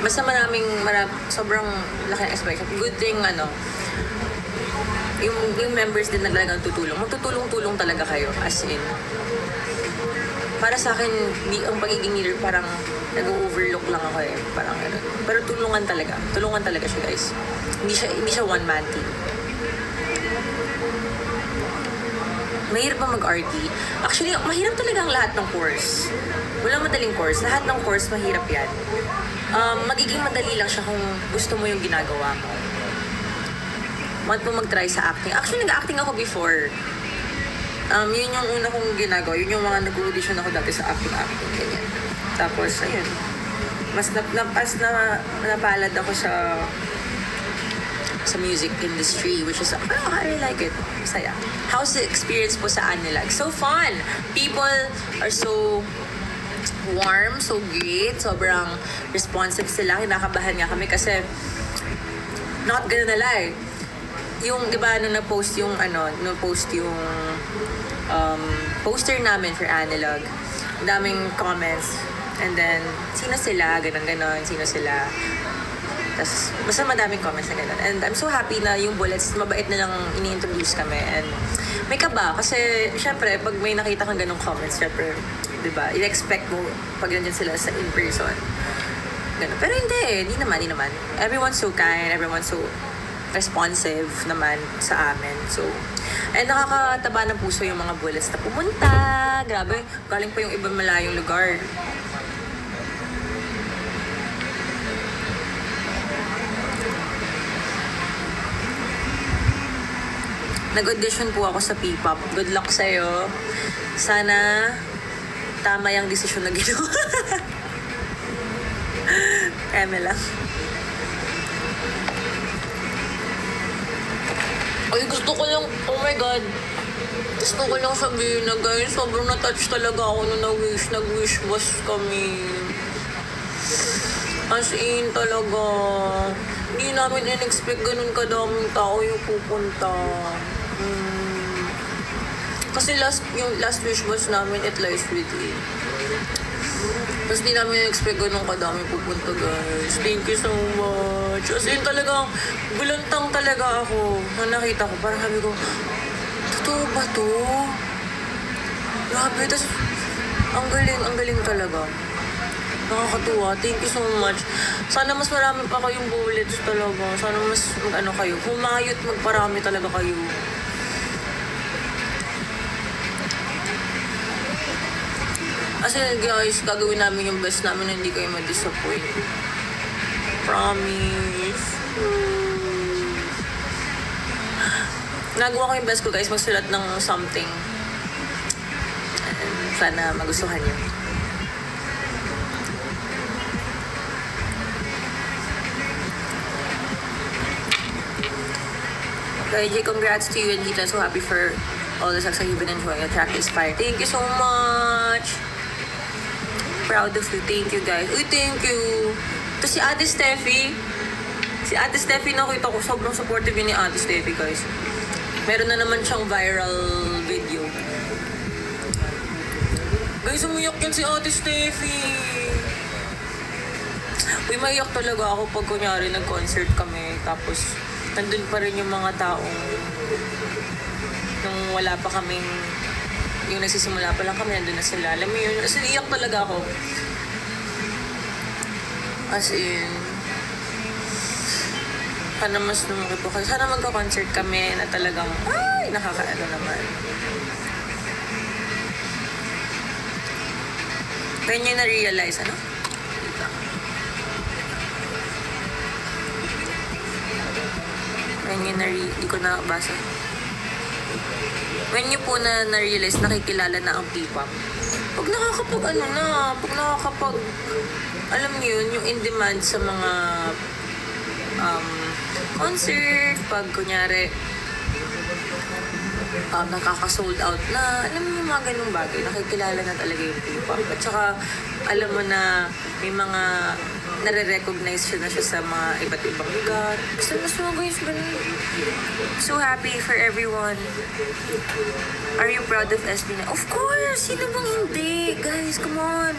Basta sobrang laki ng expectation. Good thing, yung members din na talagang tutulong. Magtutulong-tulong talaga kayo, as in. Para sa akin, ang pagiging leader parang nag-overlook lang ako eh. Parang gano'n. Pero tulungan talaga. Tulungan talaga siya, guys. Hindi siya one-man team. Mahirap ba mag-RT? Actually, mahirap talaga ang lahat ng course. Walang madaling course. Lahat ng course, mahirap yan. Magiging madali lang siya kung gusto mo yung ginagawa mo. Want mo mag-try sa acting. Actually, nag-acting ako before. Yun yung una kong ginagawa. Yun yung mga nag-audition ako dati sa acting. Ganyan. Tapos, ayun. Mas napalad ako sa music industry, which is, I really like it. Masaya. How's the experience po sa Anilag? So fun! People are so warm, so great. Sobrang responsive sila. Kinakabahan nga kami kasi not gonna lie. Yung, di ba, nung na-post yung poster namin for Analog, daming comments. And then, sino sila? Ganon. Sino sila? Tapos, basta madaming comments na gano'n. And I'm so happy na yung Bullets, mabait na lang ini-introduce kami. And may kaba, kasi syempre, pag may nakita kang ganong comments, syempre, di ba, i-expect mo pag nandiyan sila sa in-person. Ganun. Pero hindi naman. Everyone's so kind, everyone's so responsive naman sa amin. So, and nakakataba ng puso yung mga Bullets na pumunta. Grabe, galing pa yung ibang malayong lugar. Nag-audition po ako sa P-pop. Good luck sa'yo. Sana tama yung desisyon na ginawa. Eme lang. Ay, gusto ko lang, oh my God. Gusto ko lang sabihin na guys, sobrang na-touch talaga ako nung nag-wish was kami. As in, talaga. Hindi namin in-expect ganun kadaming tao yung pupunta. Kasi yung last wish was namin, It Lies Within. Tapos di namin expect ganun kadami pupunta, guys. Thank you so much. As in, talagang bulantang talaga ako. Nung nakita ko, parang sabi ko, totoo ba to? Grabe, tapos ang galing talaga. Nakakatuwa. Thank you so much. Sana mas marami pa kayong Bullets talaga. Sana mas kayo. Humayot, magparami talaga kayo. Kasi guys, gagawin namin yung best namin na hindi kayo ma-disappoint. Promise. Nagawa ko yung best ko guys, magsulat ng something. And sana magustuhan nyo. Okay, Jay, congrats to you and Hita. So happy for all the success you've been enjoying. The track is fire. Thank you so much. Proud of you. Thank you, guys. Uy, thank you. Ito si Ate Steffi. Nakita ko, sobrang supportive yun ni Ate Steffi, guys. Meron na naman siyang viral video. Guys, umiyak yan si Ate Steffi. Uy, maiyak talaga ako pag kunyari nag-concert kami. Tapos, nandun pa rin yung mga taong nung wala pa kaming yung nagsisimula pa lang kami, nandun na sila. Alam mo yun, as in, iyak talaga ako. As in, sana mas lumaki po kasi sana magka-concert kami na talagang, ay, nakakaano naman. Kaya nyo na-realize, ano? Kaya nyo di ko nabasa. When nyo po na-realize, nakikilala na ang P-pop. Pag nakakapag, alam nyo yun, yung in-demand sa mga concert, pag kunyari, nakaka-sold out na, alam mo yung mga ganung bagay, nakikilala na talaga yung P-pop. At saka, alam mo na may mga nare-recognize siya na siya sa mga iba't ibang lugar. Gusto mo guys, ganun. So happy for everyone. Are you proud of SB na? Of course! Sino bang hindi? Guys, come on!